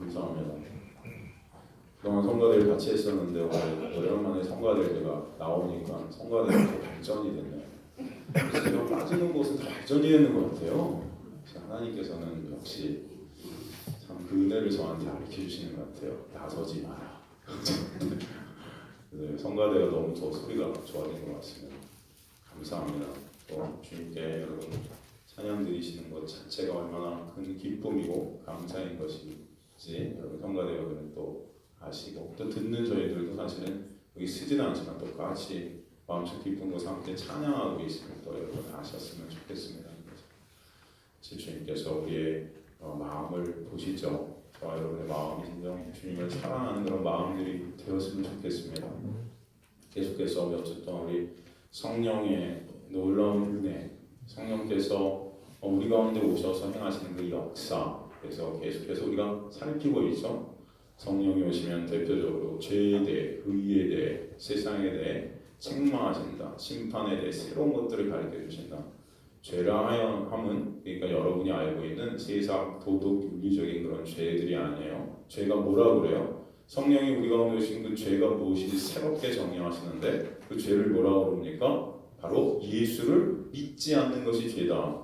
감사합니다. 그동안 성가대를 같이 했었는데 오랜만에 성가대가 나오니까 성가대가 더 발전이 됐네요. 제가 빠지는 곳은 다 발전이 되는 것 같아요. 하나님께서는 역시 참 그 은혜를 저한테 가르쳐 주시는 것 같아요. 나서지 마라. 성가대가 너무 더 소리가 좋아진 것 같습니다. 감사합니다. 또 주님께 여러분 찬양 드리시는 것 자체가 얼마나 큰 기쁨이고 감사인 것인지 여러분 성가대 여러분 또 아시고 또 듣는 저희들도 사실은 여기 쓰진 않지만 똑같이 마음속 기쁜 것을 함께 찬양하고 계시는 또 여러분 아셨으면 좋겠습니다. 주님께서 우리의 마음을 보시죠. 저와 여러분의 마음이 진정 주님을 사랑하는 그런 마음들이 되었으면 좋겠습니다. 계속해서 몇 주 동안 우리 성령의 놀라운 은혜, 성령께서 우리 가운데 오셔서 행하시는 그 역사, 그래서 계속해서 우리가 살피고 있죠. 성령이 오시면 대표적으로 죄에 대해, 의에 대해, 세상에 대해 책망하신다. 심판에 대해 새로운 것들을 가르쳐 주신다. 죄라 함은 그러니까 여러분이 알고 있는 세상 도덕 윤리적인 그런 죄들이 아니에요. 죄가 뭐라 그래요? 성령이 우리 가운데 오신 그 죄가 무엇인지 새롭게 정리하시는데 그 죄를 뭐라고 그럽니까? 바로 예수를 믿지 않는 것이 죄다.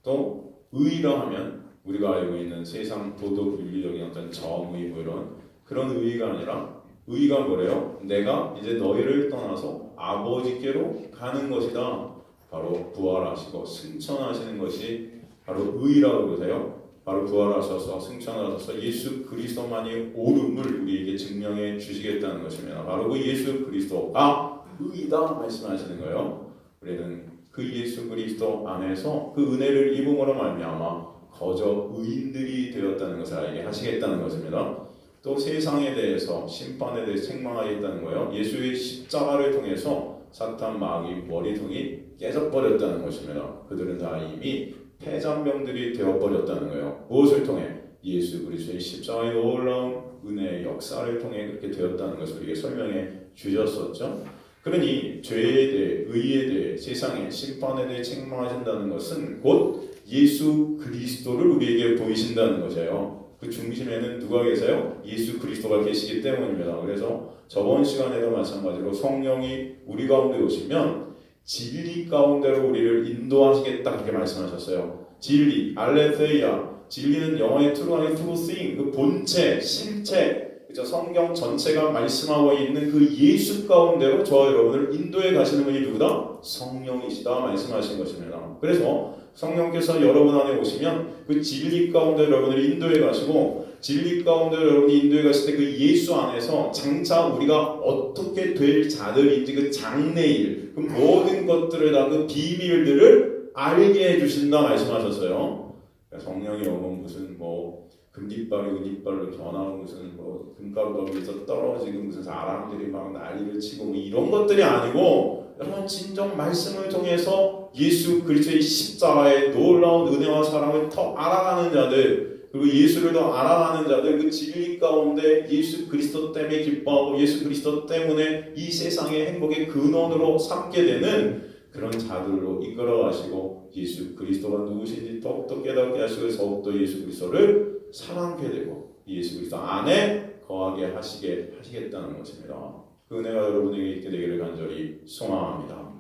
또 의라 하면 우리가 알고 있는 세상 도덕 윤리적인 어떤 정의 뭐 이런 그런 의가 아니라 의가 뭐래요? 내가 이제 너희를 떠나서 아버지께로 가는 것이다. 바로 부활하시고 승천하시는 것이 바로 의라고 그러세요. 바로 부활하셔서 승천하셔서 예수 그리스도만이 옳음을 우리에게 증명해 주시겠다는 것입니다. 바로 그 예수 그리스도가 의이다 말씀하시는 거예요. 우리는 그 예수 그리스도 안에서 그 은혜를 입음으로 말미암아 거저 의인들이 되었다는 것을 알게 하시겠다는 것입니다. 또 세상에 대해서 심판에 대해서 책망하겠다는 거예요. 예수의 십자가를 통해서 사탄 마귀 머리통이 깨져버렸다는 것입니다. 그들은 다 이미 패잔병들이 되어버렸다는 거예요. 무엇을 통해? 예수 그리스도의 십자가의 놀라운 은혜의 역사를 통해 그렇게 되었다는 것을 우리에게 설명해 주셨었죠. 그러니 죄에 대해, 의에 대해, 세상의 심판에 대해 책망하신다는 것은 곧 예수 그리스도를 우리에게 보이신다는 것이에요. 그 중심에는 누가 계세요? 예수 그리스도가 계시기 때문입니다. 그래서 저번 시간에도 마찬가지로 성령이 우리 가운데 오시면 진리 가운데로 우리를 인도하시겠다 그렇게 말씀하셨어요. 진리, 알레theia, 진리는 영어의 true 안에 true thing, 그 본체, 실체, 그죠? 성경 전체가 말씀하고 있는 그 예수 가운데로 저와 여러분을 인도해 가시는 분이 누구다? 성령이시다 말씀하신 것입니다. 그래서 성령께서 여러분 안에 오시면 그 진리 가운데 여러분을 인도해 가시고 진리 가운데 여러분이 인도해 가실 때 그 예수 안에서 장차 우리가 어떻게 될 자들인지 그 장래일 그 모든 것들을 다 그 비밀들을 알게 해주신다 말씀하셨어요. 성령이 오면 무슨 뭐 금깃발이 은깃발로 변하고 무슨 뭐 금가루가 위에서 떨어지고 무슨 사람들이 막 난리를 치고 뭐 이런 것들이 아니고 여러분 진정 말씀을 통해서 예수 그리스도의 십자가의 놀라운 은혜와 사랑을 더 알아가는 자들 그리고 예수를 더 알아가는 자들 그 진리 가운데 예수 그리스도 때문에 기뻐하고 예수 그리스도 때문에 이 세상의 행복의 근원으로 삼게 되는 그런 자들로 이끌어가시고 예수 그리스도가 누구신지 더욱더 깨닫게 하시고 더욱더 예수 그리스도를 사랑하게 되고 예수 그리스도 안에 거하게 하시겠다는 것입니다. 그 은혜가 여러분에게 있게 되기를 간절히 소망합니다.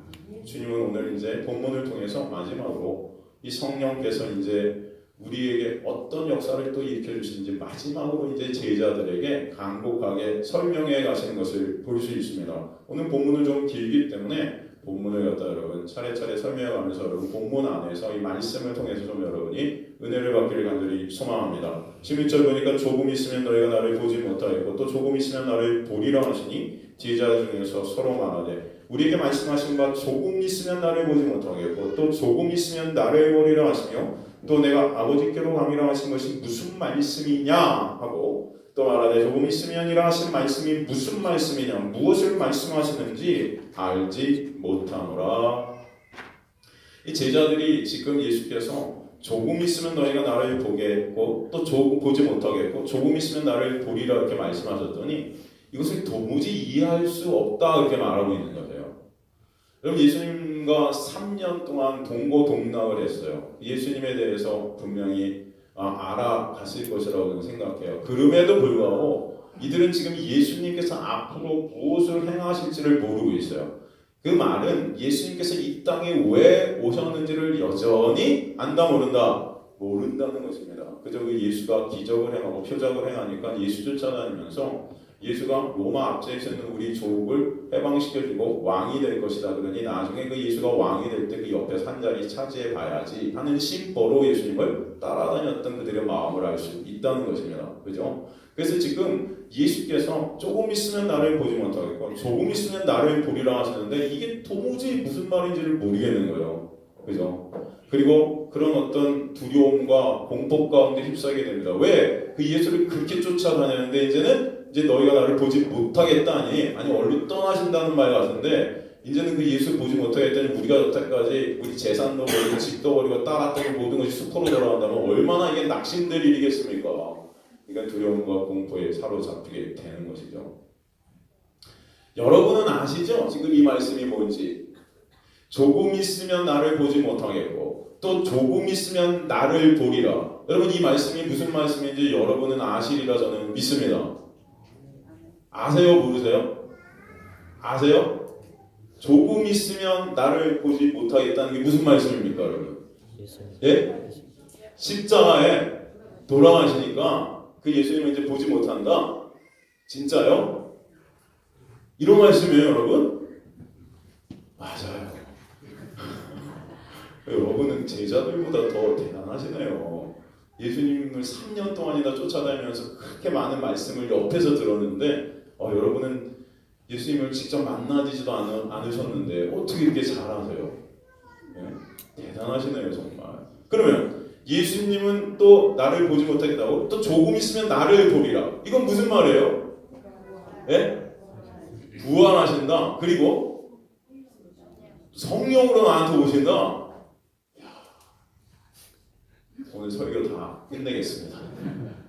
주님은 오늘 이제 본문을 통해서 마지막으로 이 성령께서 이제 우리에게 어떤 역사를 또 일으켜 주시는지 마지막으로 이제 제자들에게 간곡하게 설명해 가시는 것을 볼 수 있습니다. 오늘 본문은 좀 길기 때문에 본문을 갖다 여러분 차례차례 설명해 가면서 여러분 본문 안에서 이 말씀을 통해서 좀 여러분이 은혜를 받기를 간절히 소망합니다. 11절 보니까 조금 있으면 너희가 나를 보지 못하겠고 또 조금 있으면 나를 보리라 하시니 제자 중에서 서로 말하되 우리에게 말씀하신 바 조금 있으면 나를 보지 못하겠고 또 조금 있으면 나를 보리라 하시며 또 내가 아버지께로 가미라 하신 것이 무슨 말씀이냐 하고 또 말하되 조금 있으면이라 하신 말씀이 무슨 말씀이냐 무엇을 말씀하시는지 알지 못하노라. 이 제자들이 지금 예수께서 조금 있으면 너희가 나를 보겠고 또 조금 보지 못하겠고 조금 있으면 나를 보리라 이렇게 말씀하셨더니 이것을 도무지 이해할 수 없다 이렇게 말하고 있는 거예요. 여러분 예수님과 3년 동안 동고동락을 했어요. 예수님에 대해서 분명히 알아갔을 것이라고 생각해요. 그럼에도 불구하고 이들은 지금 예수님께서 앞으로 무엇을 행하실지를 모르고 있어요. 그 말은 예수님께서 이 땅에 왜 오셨는지를 여전히 안다 모른다? 모른다는 것입니다. 그저 그 예수가 기적을 행하고 표적을 행하니까 예수 쫓아다니면서 예수가 로마 압제에서 있는 우리 조국을 해방시켜주고 왕이 될 것이다. 그러니 나중에 그 예수가 왕이 될 때 그 옆에 한 자리 차지해 봐야지 하는 심보로 예수님을 따라다녔던 그들의 마음을 알 수 있다는 것입니다. 그죠? 그래서 지금 예수께서 조금 있으면 나를 보지 못하겠고 조금 있으면 나를 보리라 하시는데 이게 도무지 무슨 말인지를 모르겠는 거예요. 그죠? 그리고 그런 어떤 두려움과 공포 가운데 휩싸이게 됩니다. 왜? 그 예수를 그렇게 쫓아다녔는데 이제 너희가 나를 보지 못하겠다니 아니 얼른 떠나신다는 말 같은데 이제는 그 예수 보지 못하겠다니 우리가 여태까지 우리 재산도 버리고 집도 버리고 따랐던 모든 것이 수포로 돌아간다면 얼마나 이게 낙심될 일이겠습니까? 그러니까 두려움과 공포에 사로잡히게 되는 것이죠. 여러분은 아시죠? 지금 이 말씀이 뭔지. 조금 있으면 나를 보지 못하겠고 또 조금 있으면 나를 보리라. 여러분 이 말씀이 무슨 말씀인지 여러분은 아시리라 저는 믿습니다. 아세요? 모르세요? 아세요? 조금 있으면 나를 보지 못하겠다는 게 무슨 말씀입니까, 여러분? 예? 십자가에 돌아가시니까 그 예수님을 이제 보지 못한다? 진짜요? 이런 말씀이에요, 여러분? 맞아요. 여러분은 제자들보다 더 대단하시네요. 예수님을 3년 동안이나 쫓아다니면서 그렇게 많은 말씀을 옆에서 들었는데 여러분은 예수님을 직접 만나지도 않으셨는데 어떻게 이렇게 잘하세요? 네? 대단하시네요 정말. 그러면 예수님은 또 나를 보지 못하겠다고 또 조금 있으면 나를 보리라. 이건 무슨 말이에요? 네? 부활하신다. 그리고 성령으로 나한테 오신다. 오늘 설교 다 끝내겠습니다.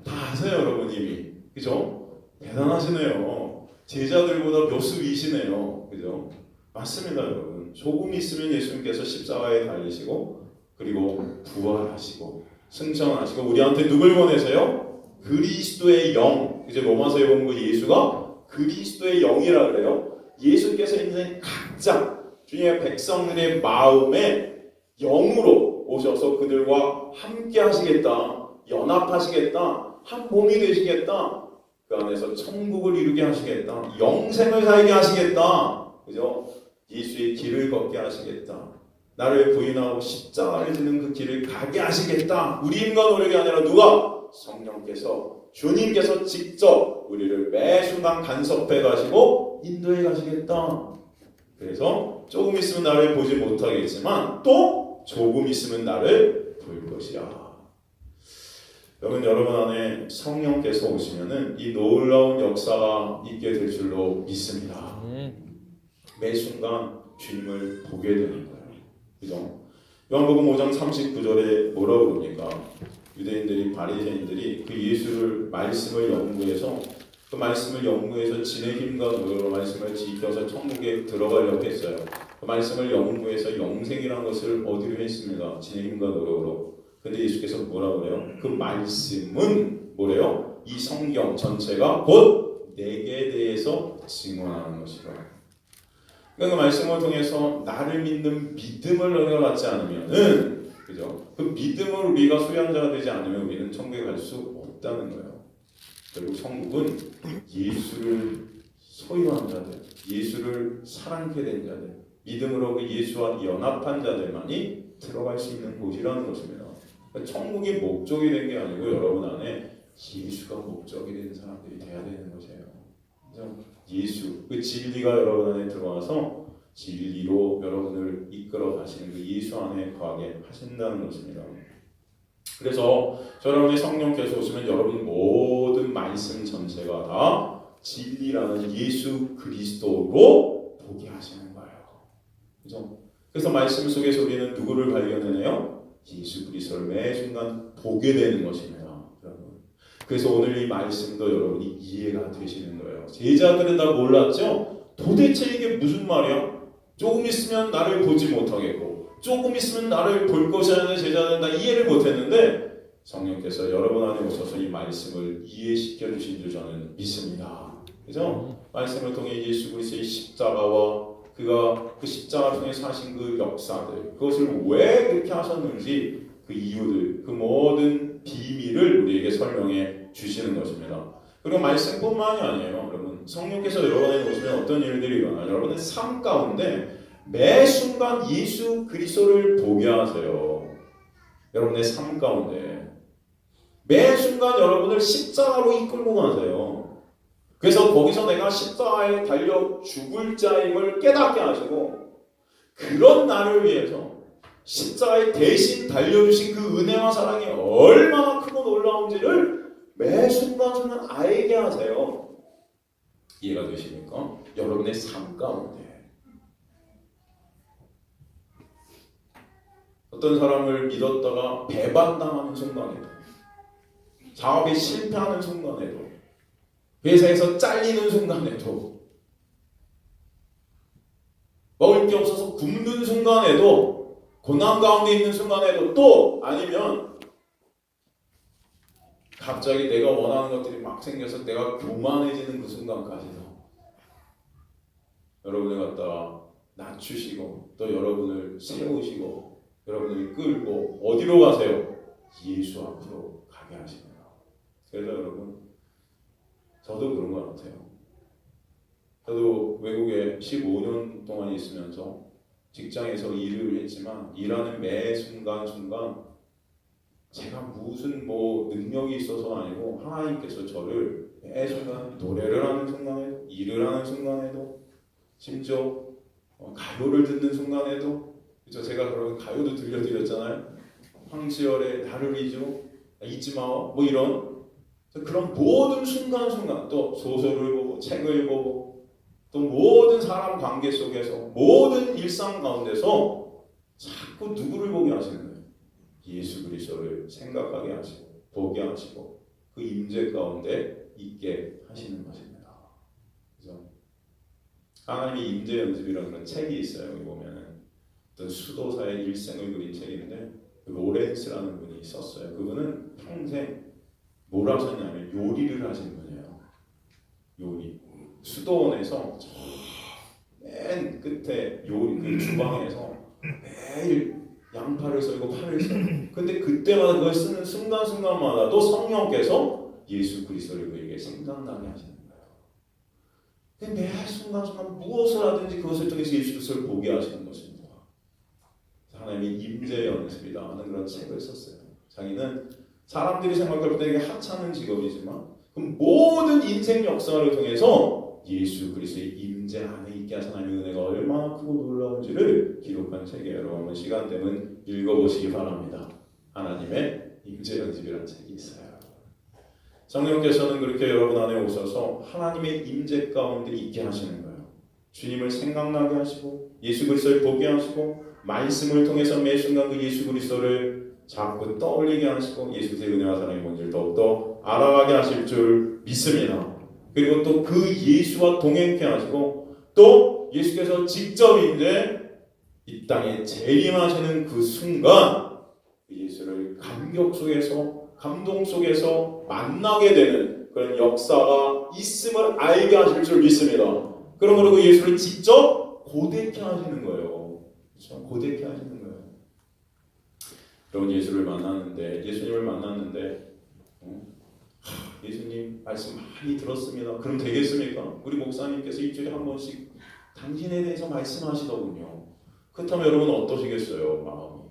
다 아세요 여러분 이미. 그죠? 대단하시네요. 제자들보다 몇 수 위시네요. 그죠? 맞습니다 여러분. 조금 있으면 예수님께서 십자가에 달리시고 그리고 부활하시고 승천하시고 우리한테 누굴 보내세요? 그리스도의 영. 이제 로마서에 보면 그 예수가 그리스도의 영이라 그래요. 예수께서 있는 각자 주님의 백성들의 마음에 영으로 오셔서 그들과 함께 하시겠다. 연합하시겠다. 한 몸이 되시겠다. 그 안에서 천국을 이루게 하시겠다. 영생을 살게 하시겠다. 그죠? 예수의 길을 걷게 하시겠다. 나를 부인하고 십자가를 지는 그 길을 가게 하시겠다. 우리 힘과 노력이 아니라 누가? 성령께서 주님께서 직접 우리를 매 순간 간섭해 가시고 인도해 가시겠다. 그래서 조금 있으면 나를 보지 못하겠지만 또 조금 있으면 나를 볼 것이야. 여러분 안에 성령께서 오시면은 이 놀라운 역사가 있게 될 줄로 믿습니다. 매 순간 주님을 보게 되는 거예요. 그죠? 요한복음 5장 39절에 뭐라고 그럽니까? 유대인들이 바리새인들이 그 예수를 말씀을 연구해서 그 말씀을 연구해서 진의 힘과 노력으로 말씀을 지켜서 천국에 들어가려고 했어요. 그 말씀을 연구해서 영생이라는 것을 얻으려 했습니다. 진의 힘과 노력으로. 근데 예수께서 뭐라고 그래요? 그 말씀은 뭐래요? 이 성경 전체가 곧 내게 대해서 증언하는 것이다. 그러니까 그 말씀을 통해서 나를 믿는 믿음을 너희가 갖지 않으면은, 그죠? 그 믿음을 우리가 소유한 자가 되지 않으면 우리는 천국에 갈 수 없다는 거예요. 결국 천국은 예수를 소유한 자들, 예수를 사랑케 된 자들, 믿음으로 그 예수와 연합한 자들만이 들어갈 수 있는 곳이라는 것입니다. 천국이 목적이 된 게 아니고 여러분 안에 예수가 목적이 된 사람들이 돼야 되는 것이에요. 예수, 그 진리가 여러분 안에 들어와서 진리로 여러분을 이끌어 가시는 그 예수 안에 거하게 하신다는 것입니다. 그래서 여러분의 성령께서 오시면 여러분 모든 말씀 전체가 다 진리라는 예수 그리스도로 보게 하시는 거예요. 그죠? 그래서 말씀 속에서 우리는 누구를 발견해내요? 예수 그리스도를 매 순간 보게 되는 것입니다. 여러분. 그래서 오늘 이 말씀도 여러분이 이해가 되시는 거예요. 제자들은 다 몰랐죠? 도대체 이게 무슨 말이야? 조금 있으면 나를 보지 못하겠고 조금 있으면 나를 볼 것이 아니라 제자들은 다 이해를 못했는데 성령께서 여러분 안에 오셔서 이 말씀을 이해시켜 주신 줄 저는 믿습니다. 그죠? 말씀을 통해 예수 그리스도의 십자가와 그가 그 십자가를 통해서 하신 그 역사들, 그것을 왜 그렇게 하셨는지 그 이유들, 그 모든 비밀을 우리에게 설명해 주시는 것입니다. 그리고 말씀뿐만이 아니에요. 여러분, 성령께서 여러분에게 오시면 어떤 일들이 일어나요? 여러분의 삶 가운데 매 순간 예수 그리스도를 보게 하세요. 여러분의 삶 가운데 매 순간 여러분을 십자가로 이끌고 가세요. 그래서 거기서 내가 십자가에 달려 죽을 자임을 깨닫게 하시고, 그런 나를 위해서 십자가에 대신 달려주신 그 은혜와 사랑이 얼마나 크고 놀라운지를 매 순간순간 알게 하세요. 이해가 되십니까? 여러분의 삶 가운데 어떤 사람을 믿었다가 배반당하는 순간에도, 사업에 실패하는 순간에도, 회사에서 잘리는 순간에도, 먹을 게 없어서 굶는 순간에도, 고난 가운데 있는 순간에도, 또 아니면 갑자기 내가 원하는 것들이 막 생겨서 내가 교만해지는 그 순간까지도 여러분을 갖다가 낮추시고 또 여러분을 세우시고 여러분을 끌고 어디로 가세요? 예수 앞으로 가게 하십니다. 그래서 여러분, 저도 그런 것 같아요. 저도 외국에 15년 동안 있으면서 직장에서 일을 했지만 일하는 매 순간순간 제가 무슨 능력이 있어서 아니고 하나님께서 저를 매 순간 노래를 하는 순간에도, 일을 하는 순간에도, 심지어 가요를 듣는 순간에도, 그렇죠? 제가 그런 가요도 들려드렸잖아요. 황시열의 나를 잊지 마오, 이런 그런 모든 순간순간, 또 소설을 보고 책을 보고 또 모든 사람 관계 속에서 모든 일상 가운데서 자꾸 누구를 보게 하시는 거예요? 예수 그리스도를 생각하게 하시고 보게 하시고 그 임재 가운데 있게 하시는 것입니다. 그래서 하나님의 임재 연습이라는 그런 책이 있어요. 여기 보면은 어떤 수도사의 일생을 그린 책인데 로렌스라는 분이 썼어요. 그분은 평생 뭘 하셨냐면 요리를 하신 분이에요. 요리. 수도원에서 맨 끝에 요리 그 주방에서 매일 양파를 썰고 파를 썰고, 근데 그때마다 그걸 쓰는 순간순간마다도 성령께서 예수 그리스도를 그에게 생각나게 하시는 거예요. 매 순간순간 무엇을 하든지 그것을 통해서 예수 그리스도를 보게 하시는 것입니다. 하나님이 임재 연습이다 하는 그런 책을 썼어요. 자기는 사람들이 생각할 때 이게 하찮은 직업이지만 그 모든 인생 역사를 통해서 예수 그리스도의 임재 안에 있게 하신 하나님의 은혜가 얼마나 크고 놀라운지를 기록한 책이에요. 여러분 시간 되면 읽어보시기 바랍니다. 하나님의 임재 연습이라는 책이 있어요. 성령께서는 그렇게 여러분 안에 오셔서 하나님의 임재 가운데 있게 하시는 거예요. 주님을 생각나게 하시고 예수 그리스도를 보게 하시고 말씀을 통해서 매 순간 그 예수 그리스도를 자꾸 떠올리게 하시고 예수 그리스도의 은혜와 사랑이 뭔지를 더욱더 알아가게 하실 줄 믿습니다. 그리고 또 그 예수와 동행케 하시고 또 예수께서 직접 이제 이 땅에 재림하시는 그 순간 예수를 감격 속에서 감동 속에서 만나게 되는 그런 역사가 있음을 알게 하실 줄 믿습니다. 그러므로 그 예수를 직접 고백케 하시는 거예요. 그렇죠? 고백케 하시는 거예요. 여러분 예수님을 만났는데 예수님 말씀 많이 들었습니다. 그럼 되겠습니까? 우리 목사님께서 일주일에 한 번씩 당신에 대해서 말씀하시더군요. 그렇다면 여러분 어떠시겠어요? 마음이.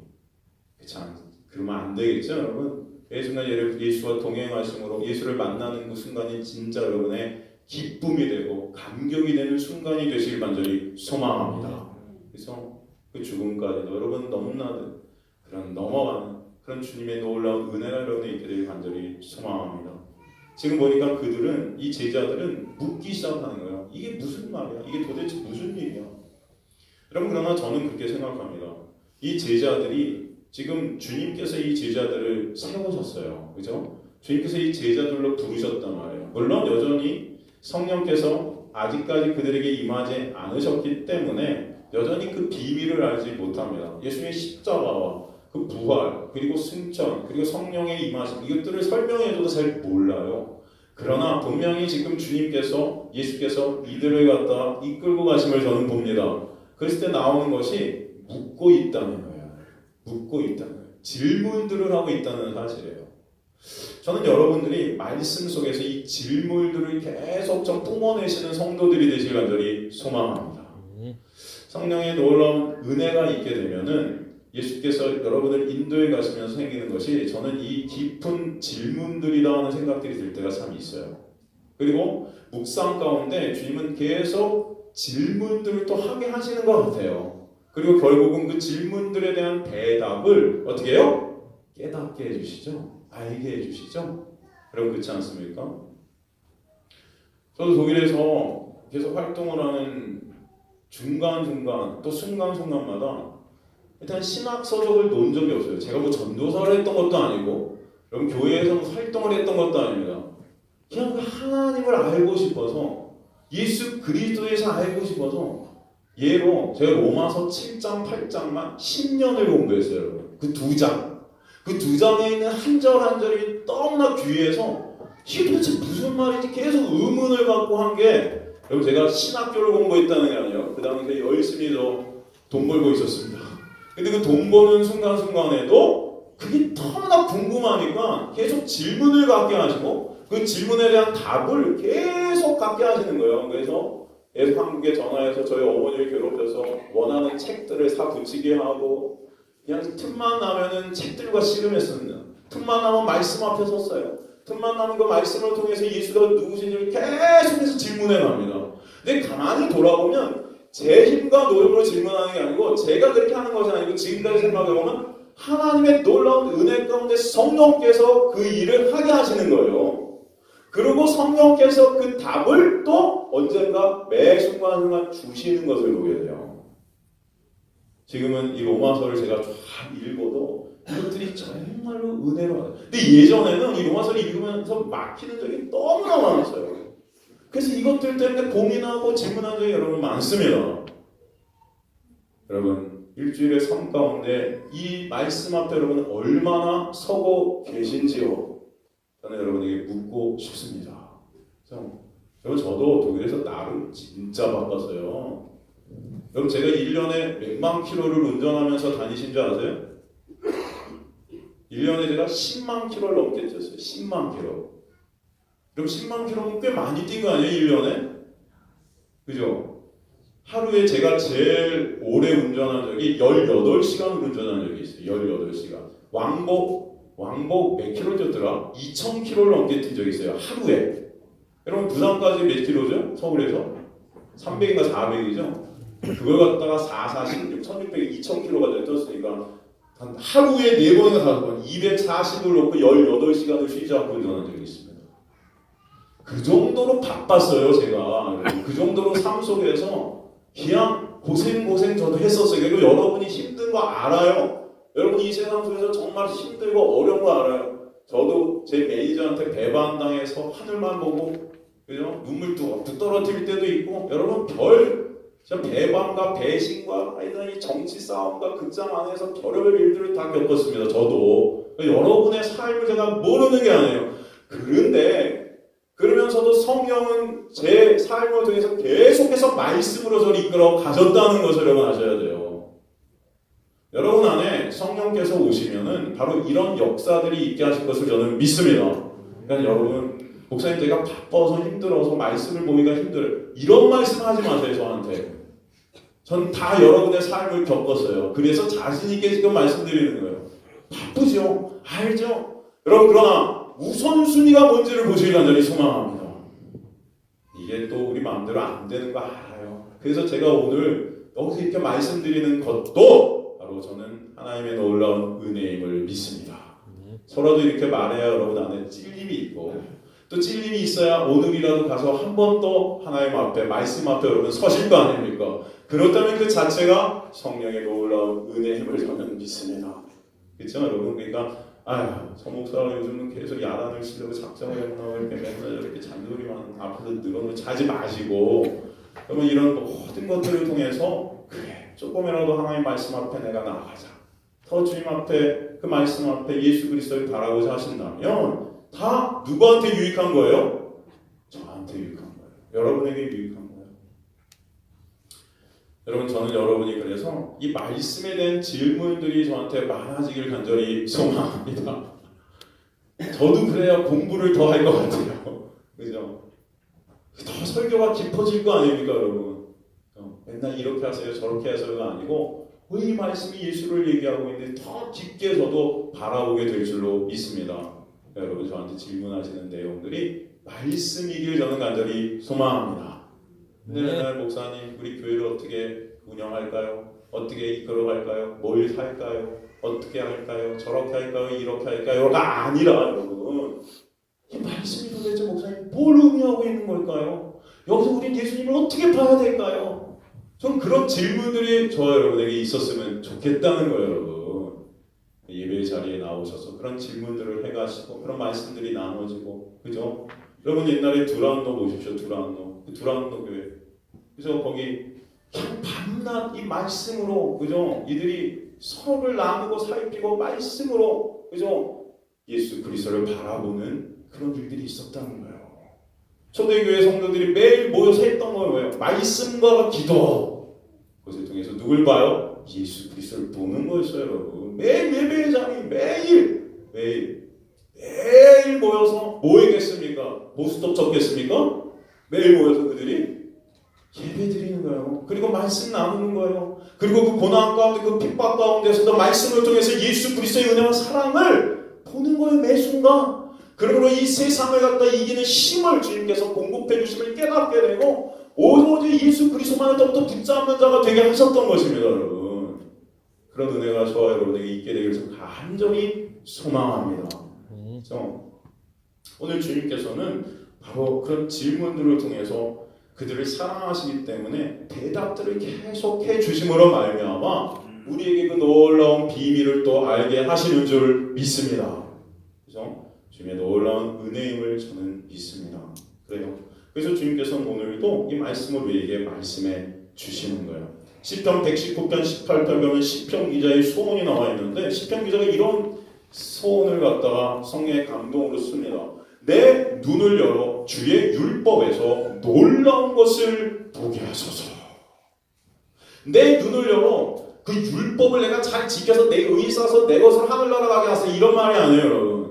참 그러면 안 되겠죠, 여러분? 예수와 동행하심으로 예수를 만나는 그 순간이 진짜 여러분의 기쁨이 되고 감격이 되는 순간이 되시길 간절히 소망합니다. 그래서 그 죽음까지도 여러분 넘나든 그런 넘어가는 그런 주님의 놀라운 은혜가 여러분에 있게 되길 간절히 소망합니다. 지금 보니까 이 제자들은 묻기 시작하는 거예요. 이게 무슨 말이야? 이게 도대체 무슨 일이야? 여러분 그러나 저는 그렇게 생각합니다. 이 제자들이 지금 주님께서 이 제자들을 세우셨어요. 그죠? 주님께서 이 제자들로 부르셨단 말이에요. 물론 여전히 성령께서 아직까지 그들에게 임하지 않으셨기 때문에 여전히 그 비밀을 알지 못합니다. 예수님의 십자가와 그 부활, 그리고 승천, 그리고 성령의 임하심, 이것들을 설명해줘도 잘 몰라요. 그러나 분명히 지금 주님께서, 예수께서 이들을 갖다 이끌고 가심을 저는 봅니다. 그랬을 때 나오는 것이 묻고 있다는 거예요. 묻고 있다는 거예요. 질문들을 하고 있다는 사실이에요. 저는 여러분들이 말씀 속에서 이 질문들을 계속 좀 뿜어내시는 성도들이 되시길 간절히 소망합니다. 성령의 놀라운 은혜가 있게 되면은 예수께서 여러분을 인도해 가시면서 생기는 것이 저는 이 깊은 질문들이다 하는 생각들이 들 때가 참 있어요. 그리고 묵상 가운데 주님은 계속 질문들을 또 하게 하시는 것 같아요. 그리고 결국은 그 질문들에 대한 대답을 어떻게 해요? 깨닫게 해주시죠. 알게 해주시죠. 여러분 그렇지 않습니까? 저도 독일에서 계속 활동을 하는 중간중간 또 순간순간마다 일단 신학 서적을 놓은 적이 없어요. 제가 뭐 전도사를 했던 것도 아니고 여러분 교회에서 뭐 활동을 했던 것도 아닙니다. 그냥 그 하나님을 알고 싶어서 예수 그리스도에서 알고 싶어서 예로 제가 로마서 7장 8장만 10년을 공부했어요. 여러분. 그 두 장. 그 두 장에 있는 한 절 한 절이 너무나 귀해서 이게 도대체 무슨 말인지 계속 의문을 갖고 한 게 여러분 제가 신학교를 공부했다는 게 아니에요. 그 당시에 열심히 돈 벌고 있었습니다. 근데 그 돈 버는 순간순간에도 그게 너무나 궁금하니까 계속 질문을 갖게 하시고 그 질문에 대한 답을 계속 갖게 하시는 거예요. 그래서 계속 한국에 전화해서 저희 어머니를 괴롭혀서 원하는 책들을 사 붙이게 하고 그냥 틈만 나면은 책들과 씨름했습니다. 틈만 나면 말씀 앞에 섰어요. 틈만 나면 그 말씀을 통해서 예수가 누구신지를 계속해서 질문해 갑니다. 근데 가만히 돌아보면 제 힘과 노력으로 질문하는 게 아니고 제가 그렇게 하는 것이 아니고 지금까지 생각해보면 하나님의 놀라운 은혜 가운데 성령께서 그 일을 하게 하시는 거예요. 그리고 성령께서 그 답을 또 언젠가 매 순간순간 주시는 것을 보게 돼요. 지금은 이 로마서를 제가 쫙 읽어도 이것들이 정말로 은혜로 와요. 근데 예전에는 이 로마서를 읽으면서 막히는 적이 너무나 많았어요. 그래서 이것들 때문에 고민하고 질문한 적이 여러분 많습니다. 여러분 일주일의 삶 가운데 이 말씀 앞에 여러분 얼마나 서고 계신지요? 저는 여러분에게 묻고 싶습니다. 여러분 저도 독일에서 나름 진짜 바빴어요. 여러분 제가 1년에 몇만 킬로를 운전하면서 다니신 줄 아세요? 1년에 제가 10만 킬로를 넘게 뛰었어요. 10만 킬로. 그럼 10만 킬로면 꽤 많이 뛴 거 아니에요? 1년에? 그죠? 하루에 제가 제일 오래 운전한 적이 18시간을 운전한 적이 있어요. 18시간. 왕복 몇 킬로 뛰었더라? 2,000킬로를 넘게 뛴 적이 있어요. 하루에. 여러분 부산까지 몇 킬로죠? 서울에서? 300인가 400이죠? 그걸 갖다가 4, 16, 1600, 2000킬로가 뛰었으니까 하루에 4번이나 5번 240을 놓고 18시간을 쉬지 않고 운전한 적이 있습니다. 그 정도로 바빴어요, 제가. 그 정도로 삶 속에서 그냥 고생 저도 했었어요. 그리고 여러분이 힘든 거 알아요. 여러분이 이 세상 속에서 정말 힘들고 어려운 거 알아요. 저도 제 매니저한테 배반당해서 하늘만 보고 그죠? 눈물 뚝뚝 떨어질 때도 있고 여러분 배반과 배신과 이 정치 싸움과 극장 안에서 별의별 일들을 다 겪었습니다. 저도 여러분의 삶을 제가 모르는 게 아니에요. 그러면서도 성령은 제 삶을 통해서 계속해서 말씀으로 저를 이끌어 가셨다는 것을 여러분 아셔야 돼요. 여러분 안에 성령께서 오시면은 바로 이런 역사들이 있게 하실 것을 저는 믿습니다. 그러니까 여러분 목사님 제가 바빠서 힘들어서 말씀을 보기가 힘들어요. 이런 말씀 하지 마세요. 저한테. 전 다 여러분의 삶을 겪었어요. 그래서 자신 있게 지금 말씀드리는 거예요. 바쁘죠? 알죠? 여러분 그러나 우선순위가 뭔지를 보시길 간절히 소망합니다. 이게 또 우리 마음대로 안 되는 거 알아요. 그래서 제가 오늘 여기서 이렇게 말씀드리는 것도 바로 저는 하나님의 놀라운 은혜임을 믿습니다. 서로도 이렇게 말해야 여러분 안에 찔림이 있고 또 찔림이 있어야 오늘이라도 가서 한 번 더 하나님 앞에 말씀 앞에 여러분 서실 거 아닙니까? 그렇다면 그 자체가 성령의 놀라운 은혜임을 저는 믿습니다. 그렇죠 여러분? 그러니까 서 목사가 요즘은 계속 야단을 치려고 작정을 했나 이렇게 맨날 이렇게 잔소리만 앞에서 늘어놓지 하지 마시고 그러면 이런 모든 것들을 통해서 그래 조금이라도 하나님 말씀 앞에 내가 나아가자 더 주님 앞에 그 말씀 앞에 예수 그리스도를 바라고자 하신다면 다 누구한테 유익한 거예요? 저한테 유익한 거예요. 여러분에게 유익한 거예요. 여러분, 저는 여러분이 그래서 이 말씀에 대한 질문들이 저한테 많아지길 간절히 소망합니다. 저도 그래야 공부를 더 할 것 같아요. 그죠? 더 설교가 깊어질 거 아닙니까, 여러분? 맨날 이렇게 하세요, 저렇게 하세요가 아니고 이 말씀이 예수를 얘기하고 있는데 더 깊게 저도 바라보게 될 줄로 믿습니다. 여러분, 저한테 질문하시는 내용들이 말씀이길 저는 간절히 소망합니다. 맨날 목사님, 우리 교회를 어떻게 운영할까요? 어떻게 이끌어갈까요? 뭘 살까요? 어떻게 할까요? 저렇게 할까요? 이렇게 할까요?가 아니라 여러분, 이 말씀이 도대체 목사님 뭘 의미하고 있는 걸까요? 여기서 우린 예수님을 어떻게 봐야 될까요? 전 그런 질문들이 저와 여러분에게 있었으면 좋겠다는 거예요, 여러분. 예배 자리에 나오셔서 그런 질문들을 해가시고 그런 말씀들이 나눠지고, 그죠? 여러분 옛날에 두란노 보십시오. 두란노 교회. 그죠? 거기 그냥 밤낮 이 말씀으로, 그죠? 이들이 서로를 나누고 살피고 말씀으로, 그죠? 예수 그리스도를 바라보는 그런 일들이 있었다는 거예요. 초대교회 성도들이 매일 모여서 했던 건 뭐예요? 말씀과 기도. 그것을 통해서 누굴 봐요? 예수 그리스도를 보는 거였어요, 여러분. 매일 예배의 자리, 매일 모여서 뭐 했겠습니까? 보수톱 쳤겠습니까? 매일 모여서 그들이 예배 드리는 거예요. 그리고 말씀 나누는 거예요. 그리고 그 고난 가운데, 그 핍박 가운데서도 말씀을 통해서 예수 그리스도의 은혜와 사랑을 보는 거예요, 매 순간. 그러므로 이 세상을 갖다 이기는 힘을 주님께서 공급해 주심을 깨닫게 되고 오로지 예수 그리스도만을 더부터 붙잡는 자가 되게 하셨던 것입니다, 여러분. 그런 은혜가 저와 여러분에게 있게 되길 간절히 소망합니다. 그래서 오늘 주님께서는 바로 그런 질문들을 통해서 그들을 사랑하시기 때문에 대답들을 계속해 주심으로 말미암아 우리에게 그 놀라운 비밀을 또 알게 하시는 줄 믿습니다. 그래서 주님의 놀라운 은혜임을 저는 믿습니다. 그래요. 그래서 주님께서는 오늘도 이 말씀을 우리에게 말씀해 주시는 거예요. 시편 119편 18편 보면 시편 기자의 소원이 나와 있는데 시편 기자가 이런 소원을 갖다가 성령의 감동으로 씁니다. 내 눈을 열어 주의 율법에서 놀라운 것을 보게 하소서. 내 눈을 열어 그 율법을 내가 잘 지켜서 내 의에 싸서 내 것을 하늘나라 가게 하소서. 이런 말이 아니에요, 여러분.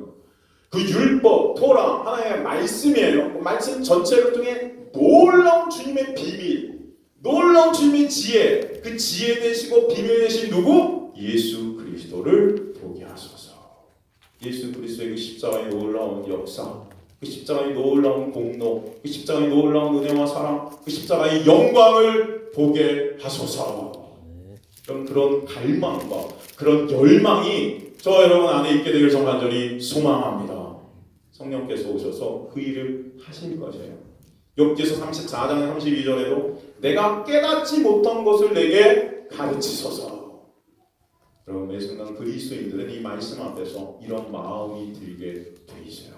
그 율법, 토라, 하나님의 말씀이에요. 그 말씀 전체를 통해 놀라운 주님의 비밀, 놀라운 주님의 지혜, 그 지혜 되시고 비밀 되신 누구? 예수 그리스도를 보게 하소서. 예수 그리스도의 그 십자가의 놀라운 역사, 그 십자가의 놀라운 공로, 그 십자가의 놀라운 은혜와 사랑, 그 십자가의 영광을 보게 하소서. 그런 갈망과 그런 열망이 저와 여러분 안에 있게 되길 저 간절히 소망합니다. 성령께서 오셔서 그 일을 하실 것이에요. 욥기서 34장 32절에도 내가 깨닫지 못한 것을 내게 가르치소서. 여러분 매 순간 그리스도인들은 이 말씀 앞에서 이런 마음이 들게 돼 있어요.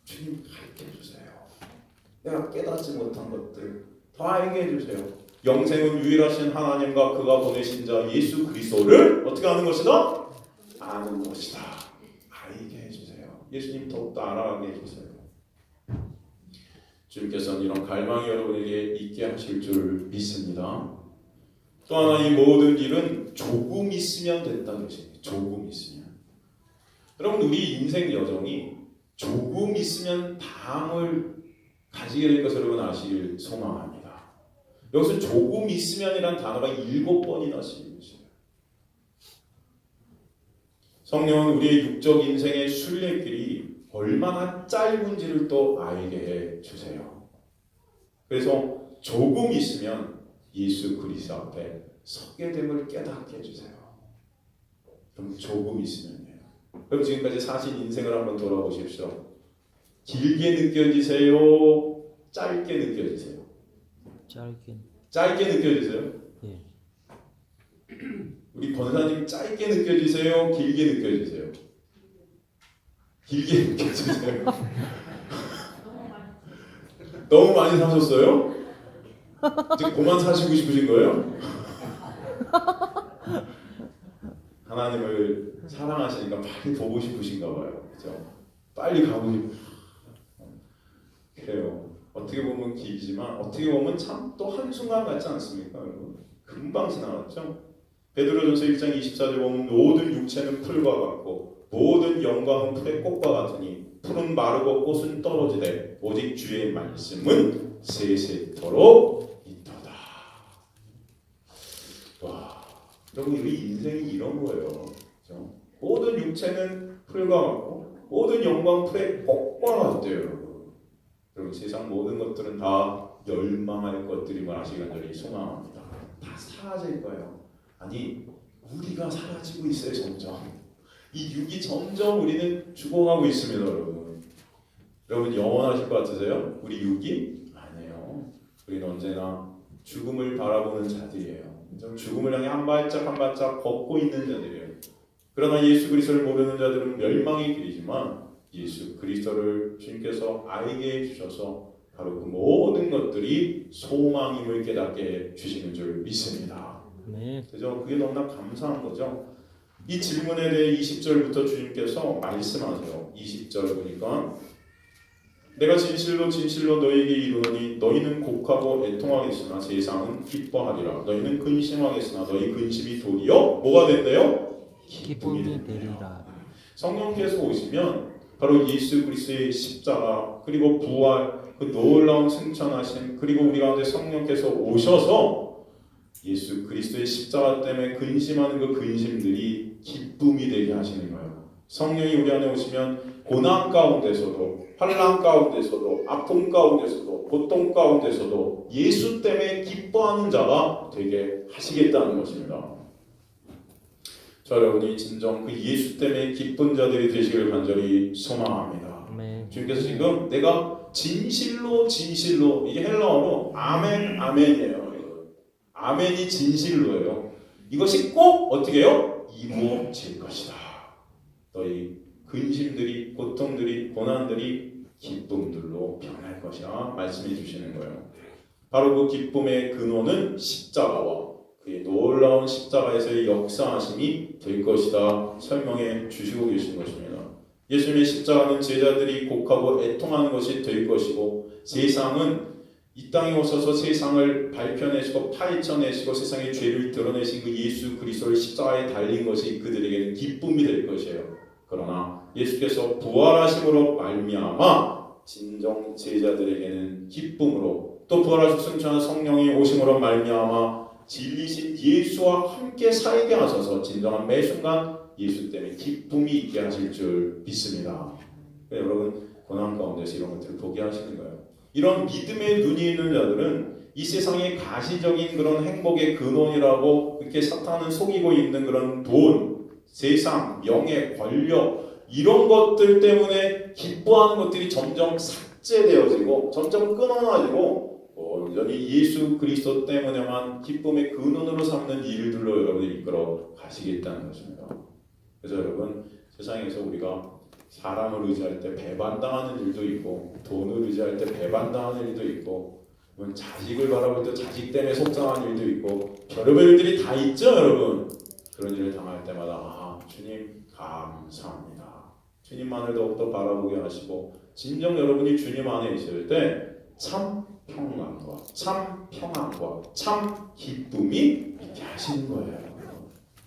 주님 가르쳐 주세요. 내가 깨닫지 못한 것들 더 알게 해주세요. 영생은 유일하신 하나님과 그가 보내신 자 예수 그리스도를 어떻게 하는 것이다? 아는 것이다. 알게 해주세요. 예수님 더욱더 알아가게 해주세요. 주님께서는 이런 갈망이 여러분에게 있게 하실 줄 믿습니다. 또 하나 이 모든 일은 조금 있으면 된다는 것입니다. 조금 있으면. 여러분 우리 인생 여정이 조금 있으면 다음을 가지게 될 것을 여러분 아시길 소망합니다. 여기서 조금 있으면이란 단어가 7번이나 쓰이고 있어요. 성령은 우리의 육적 인생의 순례길이 얼마나 짧은지를 또 알게 해 주세요. 그래서 조금 있으면 예수 그리스도 앞에 서게 됨을 깨닫게 해주세요. 그럼 조금 있으면요. 그럼 지금까지 사신 인생을 한번 돌아보십시오. 길게 느껴지세요? 짧게 느껴지세요? 짧게 느껴지세요? 예. 우리 권사님 짧게 느껴지세요? 길게 느껴지세요? 길게 느껴지세요? 너무 많이 사셨어요? 이제 그만 사시고 싶으신 거예요? 하나님을 사랑하시니까 빨리 보고 싶으신가 봐요. 그죠? 빨리 가고 싶 그래요. 어떻게 보면 길지만 어떻게 보면 참 또 한순간 같지 않습니까, 여러분? 금방 지나갔죠? 베드로전서 1장 24절 보면 모든 육체는 풀과 같고 모든 영광은 풀의 꽃과 같으니 풀은 마르고 꽃은 떨어지되 오직 주의 말씀은 세세토록 있도다. 와, 여러분 우리 인생이 이런 거예요. 그렇죠? 모든 육체는 풀과 같고 모든 영광 풀의 꽃과 같대요, 여러분. 여러분 세상 모든 것들은 다 멸망할 것들임을 아시기 간절히 소망합니다. 다 사라질 거예요. 아니 우리가 사라지고 있어요. 점점 이 육이 점점 우리는 죽어가고 있습니다. 여러분 영원하실 것 같으세요? 우리 육이? 아니에요. 우리는 언제나 죽음을 바라보는 자들이에요. 죽음을 향해 한 발짝 한 발짝 걷고 있는 자들이에요. 그러나 예수 그리스도를 모르는 자들은 멸망의 길이지만 예수 그리스도를 주님께서 알게 해주셔서 바로 그 모든 것들이 소망임을 깨닫게 해주시는 줄 믿습니다. 그죠? 그게 너무나 감사한 거죠. 이 질문에 대해 20절부터 주님께서 말씀하세요. 20절 보니까 내가 진실로 진실로 너희에게 이르노니 너희는 곡하고 애통하겠으나 세상은 기뻐하리라. 너희는 근심하겠으나 너희 근심이 도리어 뭐가 된대요? 기쁨이 되리라. 성령께서 오시면 바로 예수 그리스도의 십자가 그리고 부활 그 놀라운 승천하심 그리고 우리 가운데 성령께서 오셔서 예수 그리스도의 십자가 때문에 근심하는 그 근심들이 기쁨이 되게 하시는 거예요. 성령이 우리 안에 오시면 고난 가운데서도 환난 가운데서도 아픔 가운데서도 고통 가운데서도 예수 때문에 기뻐하는 자가 되게 하시겠다는 것입니다. 자, 여러분이 진정 그 예수 때문에 기쁜 자들이 되시기를 간절히 소망합니다. 주님께서 지금 내가 진실로 진실로 이게 헬라어로 아멘 아멘이에요. 아멘이 진실로예요. 이것이 꼭 어떻게 해요? 이루어질 것이다. 너희 근심들이 고통들이 고난들이 기쁨들로 변할 것이라 말씀해 주시는 거예요. 바로 그 기쁨의 근원은 십자가와 그의 놀라운 십자가에서의 역사하심이 될 것이다 설명해 주시고 계신 것입니다. 예수님의 십자가는 제자들이 곡하고 애통하는 것이 될 것이고 세상은 이 땅에 오셔서 세상을 밝혀내시고 파헤쳐내시고 세상의 죄를 드러내신 그 예수 그리스도의 십자가에 달린 것이 그들에게는 기쁨이 될 것이에요. 그러나 예수께서 부활하심으로 말미암아 진정 제자들에게는 기쁨으로 또 부활하신 승천한 성령이 오심으로 말미암아 진리신 예수와 함께 살게 하셔서 진정한 매 순간 예수 때문에 기쁨이 있게 하실 줄 믿습니다. 여러분 고난 가운데서 이런 것들을 보게 하시는 거예요. 이런 믿음의 눈이 있는 자들은 이 세상의 가시적인 그런 행복의 근원이라고 이렇게 사탄은 속이고 있는 그런 돈, 세상, 명예, 권력 이런 것들 때문에 기뻐하는 것들이 점점 삭제되어지고 점점 끊어나지고 온전히 예수 그리스도 때문에만 기쁨의 근원으로 삼는 일들로 여러분이 이끌어 가시겠다는 것입니다. 그래서 여러분 세상에서 우리가 사람을 의지할 때 배반당하는 일도 있고 돈을 의지할 때 배반당하는 일도 있고 자식을 바라볼 때 자식 때문에 속상한 일도 있고 별의별 일들이 다 있죠 여러분. 그런 일을 당할 때마다 주님 감사합니다. 주님만을 더욱더 바라보게 하시고 진정 여러분이 주님 안에 있을 때 참 평안과 참 평안과 참 기쁨이 있게 하시는 거예요.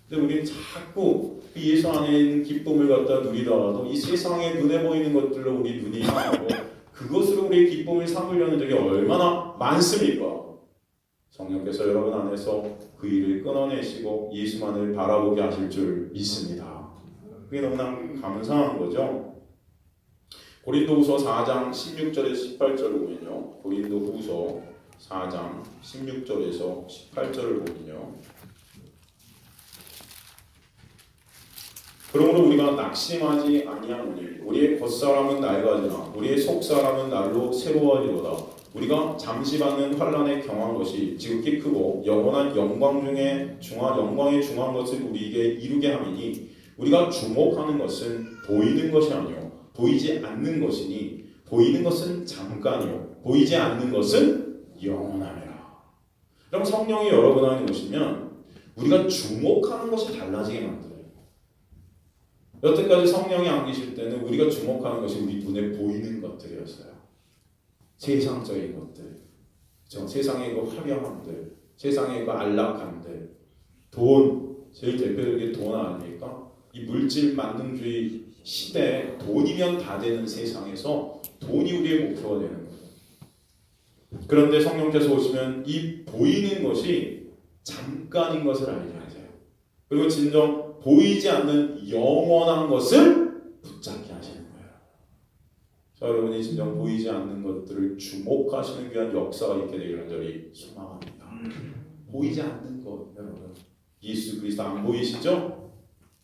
근데 우리는 자꾸 예수 안에 있는 기쁨을 갖다 누리다가도 이 세상에 눈에 보이는 것들로 우리 눈이 향하고 그것으로 우리의 기쁨을 삼으려는 적이 얼마나 많습니까? 성령께서 여러분 안에서 그 일을 끊어내시고 예수만을 바라보게 하실 줄 믿습니다. 그게 너무나 감사한 거죠. 고린도후서 4장 16절에서 18절을 보면요. 고린도후서 4장 16절에서 18절을 보면요. 그러므로 우리가 낙심하지 아니하노니 우리의 겉사람은 낡아지나 우리의 속사람은 날로 새로워지로다. 우리가 잠시 받는 환난에 경한 것이 지극히 크고 영원한 영광 중에 영광에 중한 것을 우리에게 이루게 함이니 우리가 주목하는 것은 보이는 것이 아니요 보이지 않는 것이니 보이는 것은 잠깐이요 보이지 않는 것은 영원하리라. 그럼 성령이 여러분 안에 오시면 우리가 주목하는 것이 달라지게 만들어요. 여태까지 성령이 안 계실 때는 우리가 주목하는 것이 우리 눈에 보이는 것들이었어요. 세상적인 것들, 세상의 그 화려함들, 세상의 그 안락함들, 돈, 제일 대표적인 돈 아닙니까? 이 물질 만능주의 시대에 돈이면 다 되는 세상에서 돈이 우리의 목표가 되는 거예요. 그런데 성령께서 오시면 이 보이는 것이 잠깐인 것을 알게 하세요. 그리고 진정 보이지 않는 영원한 것을 붙잡게 하시는 거예요. 자, 여러분이 진정 보이지 않는 것들을 주목하시는 귀한 역사가 있게 되기를 간절히 소망합니다. 보이지 않는 것, 여러분. 예수 그리스도 안 보이시죠?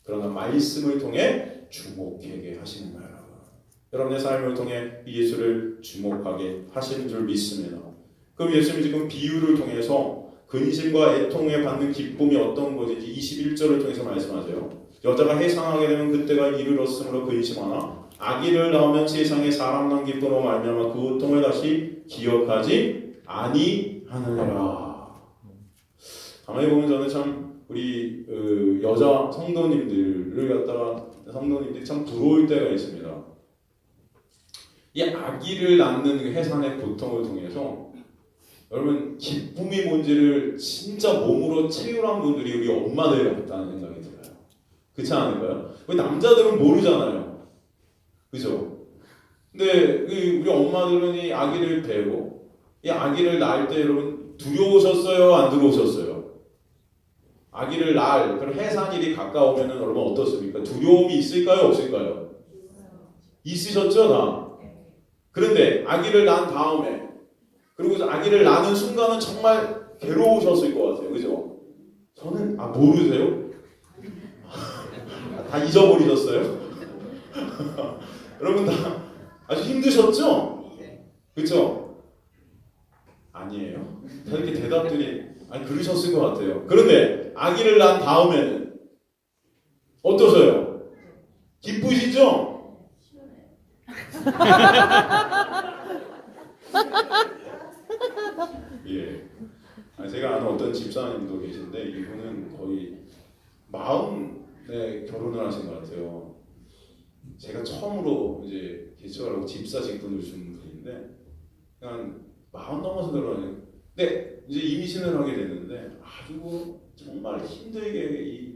그러나 말씀을 통해 주목하게 하시는 거예요. 여러분의 삶을 통해 예수를 주목하게 하시는 줄 믿습니다. 그럼 예수님이 지금 비유를 통해서 근심과 애통에 받는 기쁨이 어떤 것인지 21절을 통해서 말씀하세요. 여자가 해산하게 되면 그때가 이르렀으므로 근심하나 아기를 낳으면 세상에 사람 난 기쁨으로 말미암아 그 고통을 다시 기억하지 아니하느니라. 가만히 보면 저는 참 우리 여자 성도님들을 갖다가 성도님들이 참 부러울 때가 있습니다. 이 아기를 낳는 그 해산의 고통을 통해서 여러분 기쁨이 뭔지를 진짜 몸으로 체험한 분들이 우리 엄마들 같다는 생각이 들어요. 그렇지 않을까요? 남자들은 모르잖아요. 그죠? 근데 우리 엄마들은 이 아기를 배고 이 아기를 낳을 때 여러분 두려우셨어요? 안 두려우셨어요? 아기를 낳을 그런 해산일이 가까우면 여러분 어떻습니까? 두려움이 있을까요? 없을까요? 있으셨죠? 다. 그런데 아기를 낳은 다음에 그리고 아기를 낳는 순간은 정말 괴로우셨을 것 같아요. 그죠? 저는 모르세요? 다 잊어버리셨어요? 여러분 다 아주 힘드셨죠? 그렇죠? 아니에요. 다 이렇게 대답들이 그러셨을 것 같아요. 그런데 아기를 낳은 다음에는 어떠세요? 기쁘시죠? 예. 제가 아는 어떤 집사님도 계신데 이분은 거의 40에 결혼을 하신 것 같아요. 제가 처음으로 이제 개척을 하고 집사 직분을 준 분인데 그냥 40 넘어서 결혼해요. 근데 이제 임신을 하게 됐는데 아주 정말 힘들게 이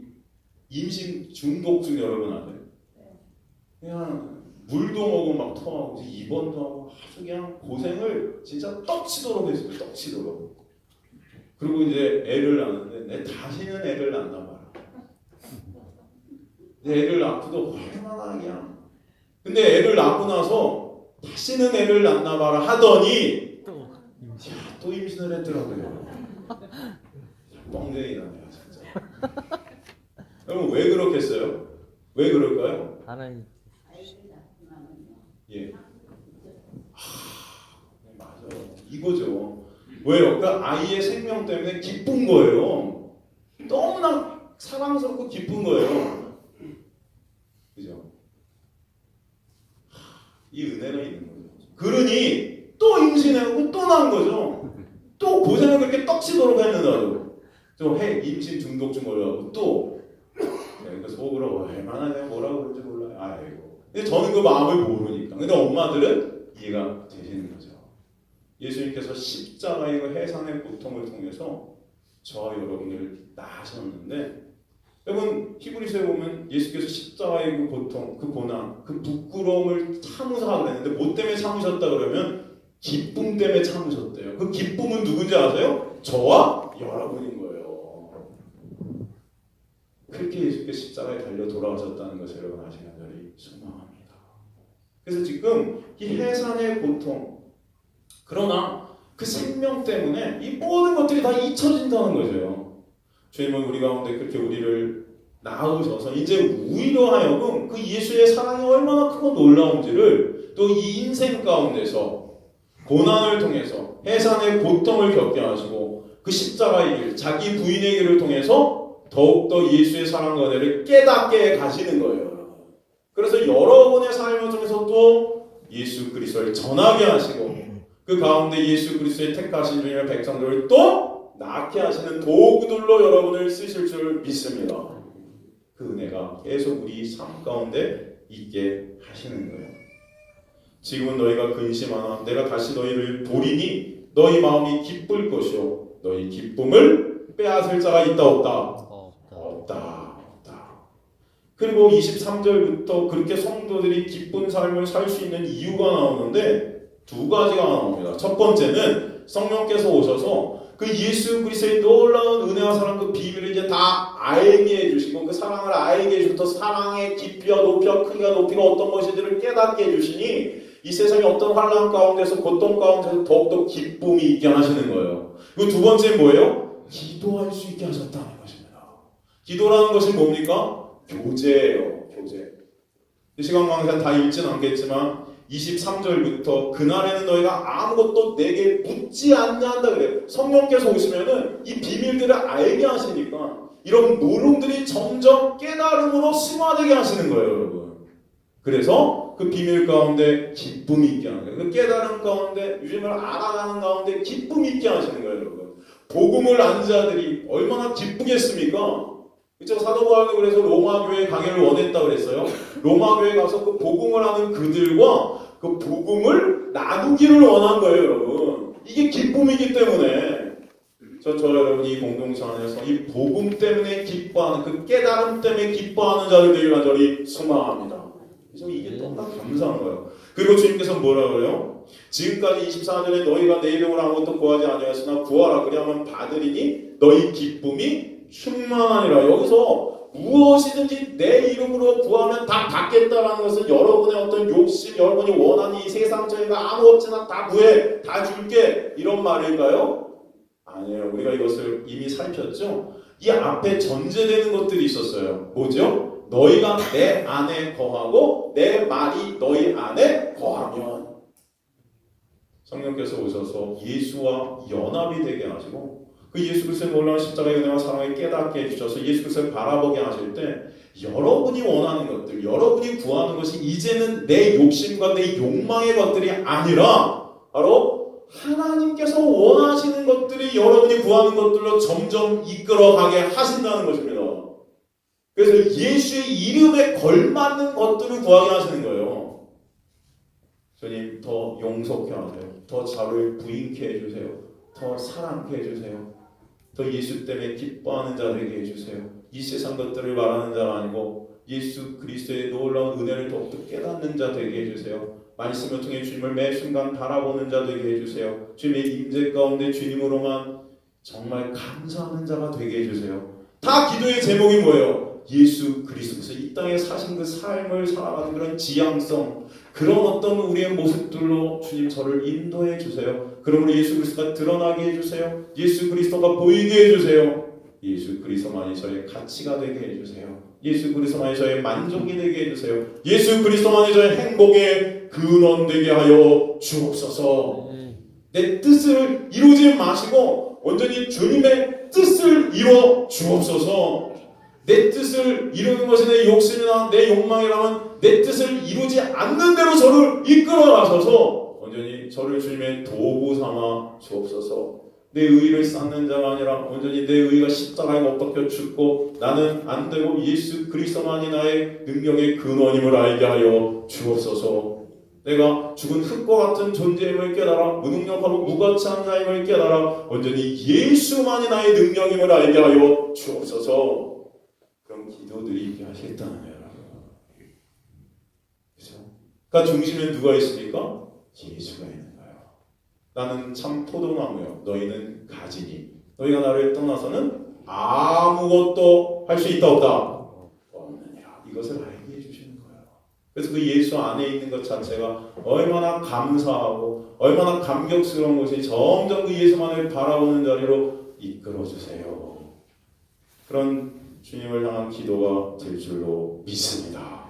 임신 중독증 여러분 아세요? 그냥 물도 먹고 막 토하고 입원도 하고 아주 그냥 고생을 진짜 떡치도록 했어요. 떡치도록. 그리고 이제 애를 낳는데 내 다시는 애를 낳나 봐라. 내 애를 낳고도 얼마나 그냥 근데 애를 낳고 나서 다시는 애를 낳나 봐라 하더니 또 임신을 했더라고요. 뻥쟁이라네요 진짜. 여러분 왜 그렇겠어요? 왜 그럴까요? 하나님. 예. 맞아요. 이거죠. 왜요? 그러니까 아이의 생명 때문에 기쁜 거예요. 너무나 사랑스럽고 기쁜 거예요. 그죠? 이 은혜가 있는 거죠. 그러니 또 임신하고 또 낳은 거죠. 또 고생을 그렇게 떡치도록 했는데도 또 임신 중독증 걸려가고 또 그러니까 속으로 얼마나 내가 뭐라고 그런지 몰라요. 아이고. 근데 저는 그 마음을 모르니까. 근데 엄마들은 이해가 되시는 거죠. 예수님께서 십자가의 그 해산의 고통을 통해서 저와 여러분을 낳으셨는데 여러분 히브리서에 보면 예수께서 십자가의 그 고통, 그 고난, 그 부끄러움을 참으사 그랬는데 뭐 때문에 참으셨다 그러면 기쁨 때문에 참으셨대요. 그 기쁨은 누군지 아세요? 저와 여러분인 거예요. 그렇게 예수께서 십자가에 달려 돌아오셨다는 것을 여러분 아시는 자리 소망합니다. 그래서 지금 이 해산의 고통 그러나 그 생명 때문에 이 모든 것들이 다 잊혀진다는 거죠. 주님은 우리 가운데 그렇게 우리를 낳으셔서 이제 우리로 하여금 그 예수의 사랑이 얼마나 크고 놀라운지를 또 이 인생 가운데서 고난을 통해서 해산의 고통을 겪게 하시고 그 십자가의 길, 자기 부인의 길을 통해서 더욱더 예수의 사랑과 은혜를 깨닫게 가시는 거예요. 그래서 여러분의 삶을 통해서 또 예수 그리스도를 전하게 하시고 그 가운데 예수 그리스도의 택하신 주님의 백성들을 또 낳게 하시는 도구들로 여러분을 쓰실 줄 믿습니다. 그 은혜가 계속 우리 삶 가운데 있게 하시는 거예요. 지금은 너희가 근심하나 내가 다시 너희를 보리니 너희 마음이 기쁠 것이요 너희 기쁨을 빼앗을 자가 있다 없다? 없다. 그리고 23절부터 그렇게 성도들이 기쁜 삶을 살 수 있는 이유가 나오는데 두 가지가 나옵니다. 첫 번째는 성령께서 오셔서 그 예수 그리스도의 놀라운 은혜와 사랑 그 비밀을 이제 다 알게 해주시고 그 사랑을 알게 해주시고 또 사랑의 깊이와 높이와 크기가 높이가 어떤 것인지를 깨닫게 해주시니 이 세상의 어떤 환난 가운데서 고통 가운데서 더욱더 기쁨이 있게 하시는 거예요. 그리고 두 번째는 뭐예요? 기도할 수 있게 하셨다는 것입니다. 기도라는 것이 뭡니까? 교제예요. 교제. 시간 관계상 다 읽진 않겠지만 23절부터 그날에는 너희가 아무것도 내게 묻지 않는다 그래요. 성령께서 오시면은 이 비밀들을 알게 하시니까 이런 노름들이 점점 깨달음으로 승화되게 하시는 거예요, 여러분. 그래서 그 비밀 가운데 기쁨이 있게 하는 거예요. 그 깨달음 가운데 유심을 알아가는 가운데 기쁨이 있게 하시는 거예요, 여러분. 복음을 안 자들이 얼마나 기쁘겠습니까? 그쵸? 사도 바울도 그래서 로마 교회 강해를 원했다 그랬어요. 로마 교회 가서 그 복음을 하는 그들과 그 복음을 나누기를 원한 거예요, 여러분. 이게 기쁨이기 때문에 저 여러분이 이 공동체 안에서 이 복음 때문에 기뻐하는 그 깨달음 때문에 기뻐하는 자들 되길 간절히 소망합니다. 그래서 이게 너무나 감사한 거예요. 그리고 주님께서 뭐라 그래요? 지금까지 24절에 너희가 내 이름으로 아무것도 구하지 아니하였으나 구하라 그리하면 받으리니 너희 기쁨이 충만하니라. 여기서 무엇이든지 내 이름으로 구하면 다 받겠다라는 것은 여러분의 어떤 욕심, 여러분이 원하는 이 세상적인 거 아무것이나 다 구해, 다 줄게 이런 말일까요? 아니에요. 우리가 이것을 이미 살폈죠. 이 앞에 전제되는 것들이 있었어요. 뭐죠? 너희가 내 안에 거하고 내 말이 너희 안에 거하면 성령께서 오셔서 예수와 연합이 되게 하시고 그 예수 그리스도의 놀라운 십자가의 은혜와 사랑을 깨닫게 해주셔서 예수 그리스도를 바라보게 하실 때 여러분이 원하는 것들, 여러분이 구하는 것이 이제는 내 욕심과 내 욕망의 것들이 아니라 바로 하나님께서 원하시는 것들이 여러분이 구하는 것들로 점점 이끌어가게 하신다는 것입니다. 그래서 예수의 이름에 걸맞는 것들을 구하게 하시는 거예요. 주님 더 용서케 하세요. 더 저를 부인케 해주세요. 더 사랑케 해주세요. 더 예수 때문에 기뻐하는 자 되게 해주세요. 이 세상 것들을 말하는 자가 아니고 예수 그리스도의 놀라운 은혜를 더욱더 깨닫는 자 되게 해주세요. 말씀을 통해 주님을 매 순간 바라보는 자 되게 해주세요. 주님의 임재 가운데 주님으로만 정말 감사하는 자가 되게 해주세요. 다 기도의 제목이 뭐예요? 예수 그리스도께서 이 땅에 사신 그 삶을 살아가는 그런 지향성, 그런 어떤 우리의 모습들로 주님 저를 인도해 주세요. 그러므로 예수 그리스도가 드러나게 해주세요. 예수 그리스도가 보이게 해주세요. 예수 그리스도만이 저의 가치가 되게 해주세요. 예수 그리스도만이 저의 만족이 되게 해주세요. 예수 그리스도만이 저의 행복의 근원 되게 하여 주옵소서. 내 뜻을 이루지 마시고 온전히 주님의 뜻을 이루어 주옵소서. 내 뜻을 이루는 것이 내 욕심이나 내 욕망이라면 내 뜻을 이루지 않는 대로 저를 이끌어 가셔서 온전히 저를 주님의 도구 삼아 주옵소서. 내 의의를 쌓는 자가 아니라 온전히 내 의의가 십자가에 못 박혀 죽고 나는 안 되고 예수 그리스도만이 나의 능력의 근원임을 알게 하여 주옵소서. 내가 죽은 흙과 같은 존재임을 깨달아 무능력하고 무가치한 자임을 깨달아 온전히 예수만이 나의 능력임을 알게 하여 주옵소서. 그런 기도들이 있게 하시겠다는 거예요. 그렇죠? 그러니까 중심에 누가 있습니까? 예수가 있는 거예요. 나는 참 포도나무요 너희는 가지니 너희가 나를 떠나서는 아무것도 할 수 있다 없다? 없느냐. 이것을 알게 해주시는 거예요. 그래서 그 예수 안에 있는 것 자체가 얼마나 감사하고 얼마나 감격스러운 것이 점점 그 예수만을 바라보는 자리로 이끌어주세요. 그런 주님을 향한 기도가 될 줄로 믿습니다.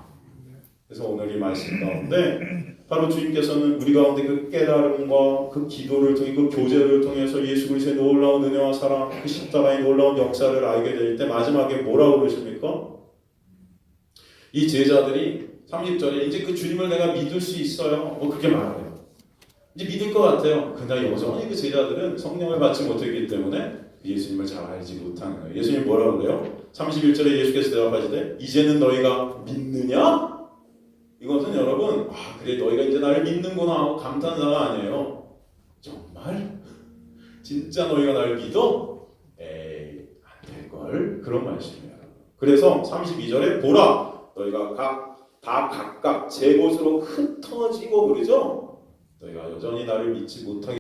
그래서 오늘 이 말씀 가운데 바로 주님께서는 우리 가운데 그 깨달음과 그 기도를 통해 그 교제를 통해서 예수 그리스도의 놀라운 은혜와 사랑, 그 십자가의 놀라운 역사를 알게 될 때 마지막에 뭐라고 그러십니까? 이 제자들이 30절에 이제 그 주님을 내가 믿을 수 있어요. 그렇게 말해요. 이제 믿을 것 같아요. 그러나 여전히 그 제자들은 성령을 받지 못했기 때문에 예수님을 잘 알지 못하는 거예요. 예수님 뭐라고 그래요? 31절에 예수께서 대답하시되 이제는 너희가 믿느냐? 이것은 여러분 그래 너희가 이제 나를 믿는구나 하고 감탄사가 아니에요. 정말? 진짜 너희가 나를 믿어? 에이 안 될걸? 그런 말씀이에요. 그래서 32절에 보라 너희가 다 각각 제 곳으로 흩어지고 그러죠? 너희가 여전히 나를 믿지 못하게